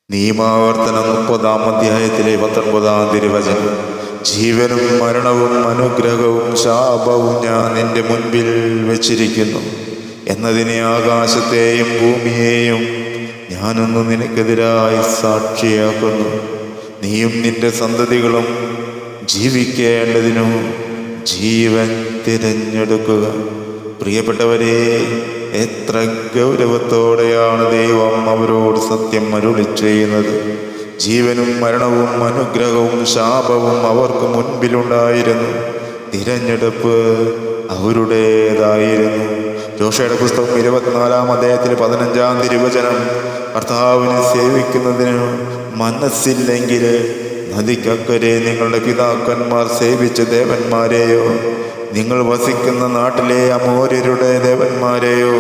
നിയമാവർത്തനം 30-ാം അധ്യായത്തിലെ 19-ാം തിരുവചനം. ജീവനും മരണവും അനുഗ്രഹവും ശാപവും ഞാൻ നിന്റെ മുൻപിൽ വച്ചിരിക്കുന്നു എന്നതിനെ ആകാശത്തെയും ഭൂമിയെയും ഞാനൊന്ന് നിനക്കെതിരായി സാക്ഷിയാക്കുന്നു. നീയും നിന്റെ സന്തതികളും ജീവിക്കേണ്ടതിനു ജീവൻ തിരഞ്ഞെടുക്കുക. പ്രിയപ്പെട്ടവരെ, എത്ര ഗൗരവത്തോടെയാണ് ദൈവം അവരോട് സത്യം അരുളി ചെയ്യുന്നത്. ജീവനും മരണവും അനുഗ്രഹവും ശാപവും അവർക്ക് മുൻപിലുണ്ടായിരുന്നു. തിരഞ്ഞെടുപ്പ് അവരുടേതായിരുന്നു. ജോഷയുടെ പുസ്തകം 24-ാം അധ്യായത്തിൽ 15-ാം തിരുവചനം. കർത്താവിനെ സേവിക്കുന്നതിന് മനസ്സില്ലെങ്കിൽ നദിക്കക്കരെ നിങ്ങളുടെ പിതാക്കന്മാർ സേവിച്ച ദേവന്മാരെയോ നിങ്ങൾ വസിക്കുന്ന നാട്ടിലെ അമോര്യരുടെ ദേവന്മാരെയോ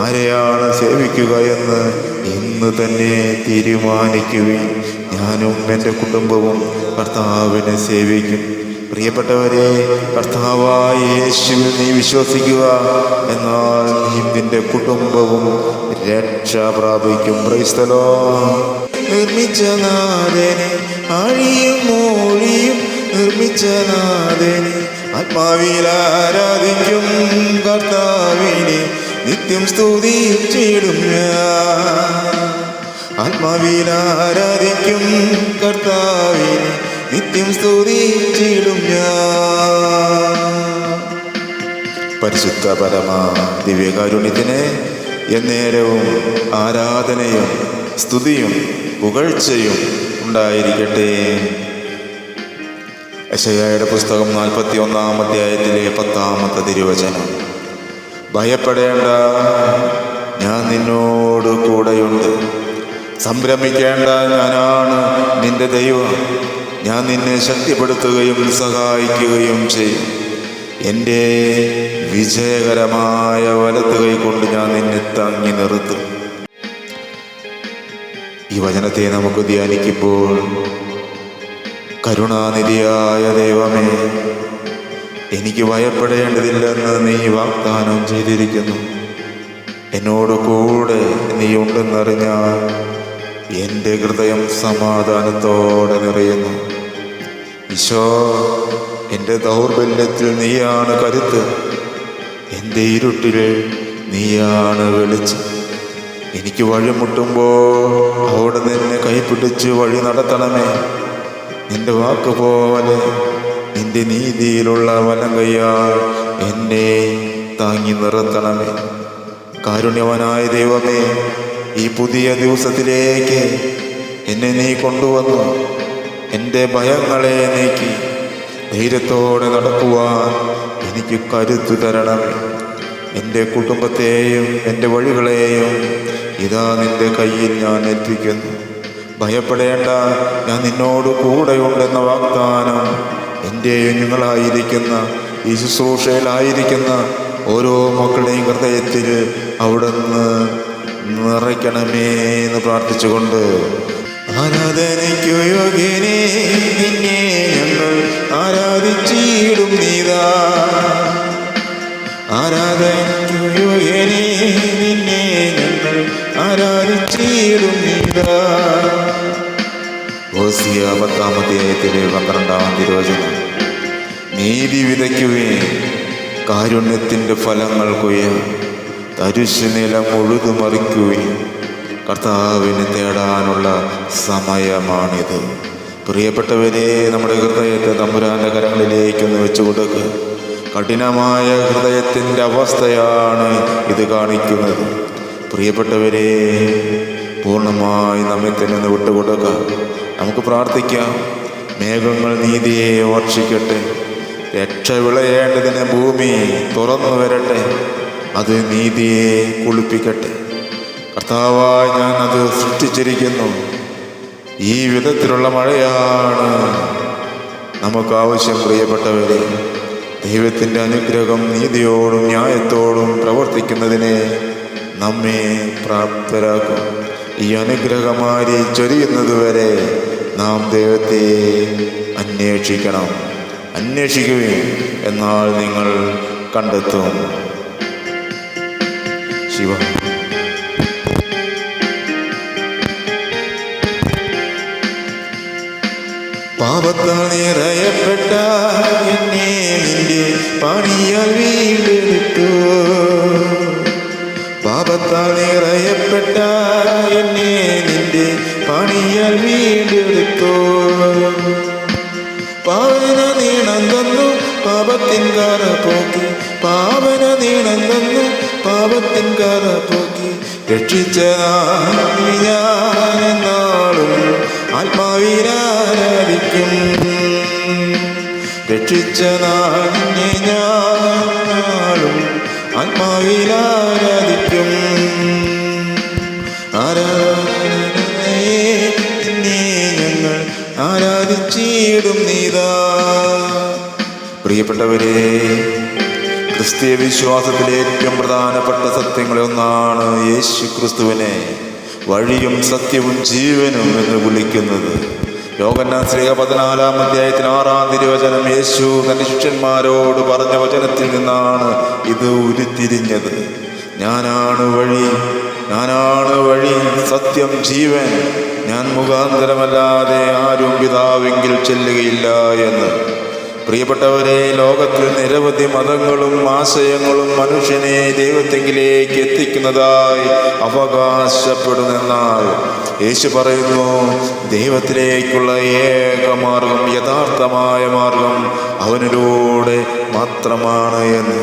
ആരെയാണ് സേവിക്കുക എന്ന് ഇന്ന് തന്നെ തീരുമാനിക്കുകയും ഞാനും എൻ്റെ കുടുംബവും കർത്താവിനെ സേവിക്കും. പ്രിയപ്പെട്ടവരെ, കർത്താവായ യേശുവിൽ നീ വിശ്വസിക്കുക, എന്നാൽ നീ നിന്റെ കുടുംബവും രക്ഷ പ്രാപിക്കും. Praise the Lord. നിർമ്മിച്ച നാഥനെ ആഴിയും മോഴിയും നിർമ്മിച്ച നാഥനെ ആത്മാവിൽ ആരാധിക്കും കർത്താവിനെ നിത്യം സ്തുതിച്ചിടും ഞാൻ. ആത്മാവിൽ ആരാധിക്കും കർത്താവിനെ നിത്യം സ്തുതിച്ചിടും ഞാൻ. പരിശുദ്ധ പരമാ ദിവ്യകാരുണ്യത്തിന് എന്നേരവും ആരാധനയും സ്തുതിയും പുകഴ്ചയും ഉണ്ടായിരിക്കട്ടെ. യെശയ്യായുടെ പുസ്തകം 41-ാം അധ്യായത്തിലെ 10-ാമത്തെ തിരുവചനം. ഭയപ്പെടേണ്ട, ഞാൻ നിന്നോട് കൂടെയുണ്ട്. സംഭ്രമിക്കേണ്ട, ഞാനാണ് നിന്റെ ദൈവം. ഞാൻ നിന്നെ ശക്തിപ്പെടുത്തുകയും സഹായിക്കുകയും ചെയ്യും. എൻ്റെ വിജയകരമായ വലത്തുകൈ കൊണ്ട് ഞാൻ നിന്നെ താങ്ങി നിർത്തും. ഈ വചനത്തെ നമുക്ക് ധ്യാനിക്കുമ്പോൾ, കരുണാനിധിയായ ദൈവമേ, എനിക്ക് ഭയപ്പെടേണ്ടതില്ലെന്ന് നീ വാഗ്ദാനം ചെയ്തിരിക്കുന്നു. എന്നോട് കൂടെ നീ ഉണ്ടെന്നറിഞ്ഞാൽ എൻ്റെ ഹൃദയം സമാധാനത്തോടെ നിറയുന്നു. ഈശോ, എൻ്റെ ദൗർബല്യത്തിൽ നീയാണ് കരുത്ത്, എൻ്റെ ഇരുട്ടിൽ നീയാണ് വെളിച്ചം. എനിക്ക് വഴിമുട്ടുമ്പോൾ അവിടെ നിന്നെ കൈപിടിച്ച് വഴി നടത്തണമേ. നിന്റെ വാക്ക് പോലെ നിന്റെ നീതിയിലുള്ള വലം കൈയാൽ എന്നെ താങ്ങി നിർത്തണമേ. കാരുണ്യവാനായ ദൈവമേ, ഈ പുതിയ ദിവസത്തിലേക്ക് എന്നെ നീ കൊണ്ടുവന്നു. എൻ്റെ ഭയങ്ങളെ നീക്കി ധൈര്യത്തോടെ നടക്കുവാൻ എനിക്ക് കരുത്തു തരണമേ. എൻ്റെ കുടുംബത്തെയും എൻ്റെ വഴികളെയും ഇതാ നിൻ്റെ കയ്യിൽ ഞാൻ ഏൽപ്പിക്കുന്നു. ഭയപ്പെടേണ്ട, ഞാൻ നിന്നോട് കൂടെയുണ്ടെന്ന വാഗ്ദാനം എൻ്റെയും നിങ്ങളായിരിക്കുന്ന ഈ ശുശ്രൂഷയിലായിരിക്കുന്ന ഓരോ മക്കളുടെയും ഹൃദയത്തിൽ അവിടുന്ന് നിറയ്ക്കണമേ എന്ന് പ്രാർത്ഥിച്ചുകൊണ്ട്, ആരാധനയ്ക്കു യോഗ്യനേ നിന്നെ ഞങ്ങൾ ആരാധിച്ചിടും നീതാ. ആരാധനയ്ക്കു യോഗ്യനേ നിന്നെ ഞങ്ങൾ ആരാധിച്ചിടും നീതാ. ഹോസിയ 10-ാം അധ്യായത്തിലെ 12-ാം തിരുവചനം. നീതി വിതയ്ക്കുവേൻ, കാരുണ്യത്തിൻ്റെ ഫലങ്ങൾ കൊയ്യാൻ തരിശു നിലം ഉഴുതുമറിക്കുകയും കർത്താവിനെ തേടാനുള്ള സമയമാണിത്. പ്രിയപ്പെട്ടവരെ, നമ്മുടെ ഹൃദയത്തെ തമ്പുരാൻ്റെ കരങ്ങളിലേക്കൊന്ന് വെച്ചു കൊടുക്കുക. കഠിനമായ ഹൃദയത്തിൻ്റെ അവസ്ഥയാണ് ഇത് കാണിക്കുന്നത്. പ്രിയപ്പെട്ടവരെ, പൂർണ്ണമായി നമ്മെ തന്നെ വിട്ടുകൊടുക്കുക. നമുക്ക് പ്രാർത്ഥിക്കാം. മേഘങ്ങൾ നീതിയെ വർഷിക്കട്ടെ. രക്ഷ വിളയേണ്ടതിന് ഭൂമി തുറന്നു വരട്ടെ. അത് നീതിയെ കുളിപ്പിക്കട്ടെ. കർത്താവായി ഞാൻ അത് സൃഷ്ടിച്ചിരിക്കുന്നു. ഈ വിധത്തിലുള്ള മഴയാണ് നമുക്ക് ആവശ്യം. പ്രിയപ്പെട്ടവരെ, ദൈവത്തിൻ്റെ അനുഗ്രഹം നീതിയോടും ന്യായത്തോടും പ്രവർത്തിക്കുന്നതിനെ നമ്മെ പ്രാപ്തരാക്കും. ഈ അനുഗ്രഹമാരി ചൊരിയുന്നതുവരെ നാം ദൈവത്തെ അന്വേഷിക്കണം. അന്വേഷിക്കുകയും എന്നാൽ നിങ്ങൾ കണ്ടെത്തും. ശിവ പാപത്താൽ നിറയപ്പെട്ട എന്നെ നിന്റെ പണിയാൽ വീണ്ടെടുത്തു. പാപത്താൽ നിറയപ്പെട്ട എന്നെ നിന്റെ പണിയാൽ വീണ്ടെടുത്തു. പാവന നീണം തന്നു പാപത്തിൻ കറ പോക്കി. പാവന നീണം തന്നു പാപത്തിൻ കറ പോക്കി. രക്ഷിച്ച ഞാനെന്നാളും ആത്മാവിനാരാധിക്കും. രക്ഷിച്ച നാളിനെ ഞാനും ആത്മാവിനാരാധിക്കും. ആരാധനയെ നിന്നെ ഞങ്ങൾ ആരാധിച്ചിടും നീതാ. പ്രിയപ്പെട്ടവരെ, ക്രിസ്തീയ വിശ്വാസത്തിലെ ഏറ്റവും പ്രധാനപ്പെട്ട സത്യങ്ങളിൽ ഒന്നാണ് യേശു ക്രിസ്തുവിനെ വഴിയും സത്യവും ജീവനും എന്ന് വിളിക്കുന്നത്. യോഹന്നാൻ ശ്ലീഹ 14-ാം അധ്യായത്തിൽ 6-ാം തിരുവചനം യേശു തന്റെ ശിഷ്യന്മാരോട് പറഞ്ഞ വചനത്തിൽ നിന്നാണ് ഇത് ഉരുത്തിരിഞ്ഞത്. ഞാനാണ് വഴി, സത്യം, ജീവൻ. ഞാൻ മുഖാന്തരമല്ലാതെ ആരും പിതാവെങ്കിൽ ചെല്ലുകയില്ല എന്ന്. പ്രിയപ്പെട്ടവരെ, ലോകത്തിൽ നിരവധി മതങ്ങളും ആശയങ്ങളും മനുഷ്യനെ ദൈവത്തെങ്കിലേക്ക് എത്തിക്കുന്നതായി അവകാശപ്പെടുന്നെന്നാൽ യേശു പറയുന്നു, ദൈവത്തിലേക്കുള്ള ഏക മാർഗം, യഥാർത്ഥമായ മാർഗം അവനിലൂടെ മാത്രമാണ് എന്ന്.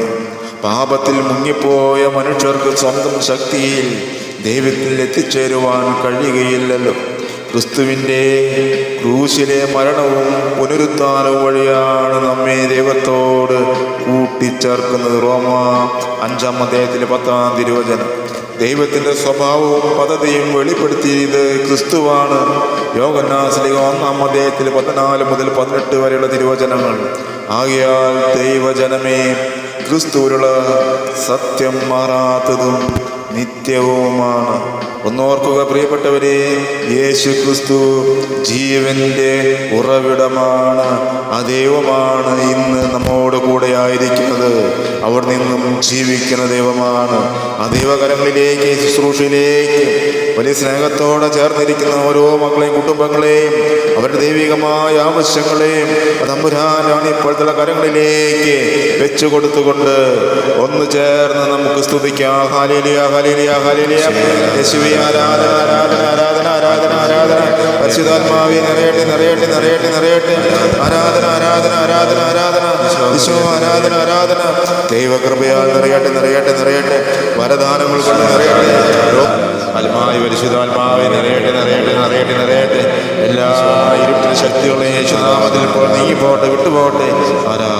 പാപത്തിൽ മുങ്ങിപ്പോയ മനുഷ്യർക്ക് സ്വന്തം ശക്തിയിൽ ദൈവത്തിൽ എത്തിച്ചേരുവാൻ കഴിയുകയില്ലല്ലോ. ക്രിസ്തുവിൻ്റെ ക്രൂശിലെ മരണവും പുനരുത്ഥാനവും വഴിയാണ് നമ്മെ ദൈവത്തോട് കൂട്ടിച്ചേർക്കുന്നത്. റോമാ 5-ാം അധ്യായത്തിലെ 10-ാം തിരുവചനം. ദൈവത്തിൻ്റെ സ്വഭാവവും പദ്ധതിയും വെളിപ്പെടുത്തിയത് ക്രിസ്തുവാണ്. യോഹന്നാൻ ശ്ലീഹ 1-ാം അധ്യായത്തിൽ 14 മുതൽ 18 വരെയുള്ള തിരുവചനങ്ങൾ. ആകയാൽ ദൈവജനമേ, ക്രിസ്തുവിലുള്ള സത്യം മാറാത്തതും നിത്യവുമാണ്. ഒന്നോർക്കുക പ്രിയപ്പെട്ടവരെ, യേശു ക്രിസ്തു ജീവന്റെ ഉറവിടമാണ്. ആ ദൈവമാണ് ഇന്ന് നമ്മോട് കൂടെ ആയിരിക്കുന്നത്. അവിടെ നിന്നും ജീവിക്കുന്ന ദൈവമാണ്. ആ ദൈവകരങ്ങളിലേക്ക്, ശുശ്രൂഷയിലേക്ക് വലിയ സ്നേഹത്തോടെ ചേർന്നിരിക്കുന്ന ഓരോ മക്കളെയും കുടുംബങ്ങളെയും അവരുടെ ദൈവികമായ ആവശ്യങ്ങളെയും തമ്പുരാനാണ് ഇപ്പോഴത്തെ കരങ്ങളിലേക്ക് വെച്ചു കൊടുത്തുകൊണ്ട് ഒന്ന് ചേർന്ന് നമുക്ക് സ്തുതിക്കാം. Hallelujah, hallelujah, hallelujah. യേശുവേ, ആരാധന, ആരാധന, ആരാധന, ആരാധന, ആരാധന. പരിശുദ്ധാത്മാവേ, നിറയട്ടെ, നിറയട്ടെ, നിറയട്ടെ, നിറയട്ടെ. ആരാധന, ആരാധന, ആരാധന, ആരാധന. ഈശോ, ആരാധന, ആരാധന. ദൈവകൃപയാൽ നിറയട്ടെ, നിറയട്ടെ, നിറയട്ടെ. വരദാനങ്ങൾ കൊണ്ട് നിറയട്ടെ. ആത്മാവേ, പരിശുദ്ധാത്മാവേ, നിറയട്ടെ, നിറയട്ടെ, നിറയട്ടെ, നിറയട്ടെ. എല്ലാ ഇരുട്ടിന് ശക്തികളെ യേശുനാമത്തിൽ ഇപ്പോൾ നീങ്ങിപ്പോട്ടെ, വിട്ടുപോട്ടെ. ആരാധന.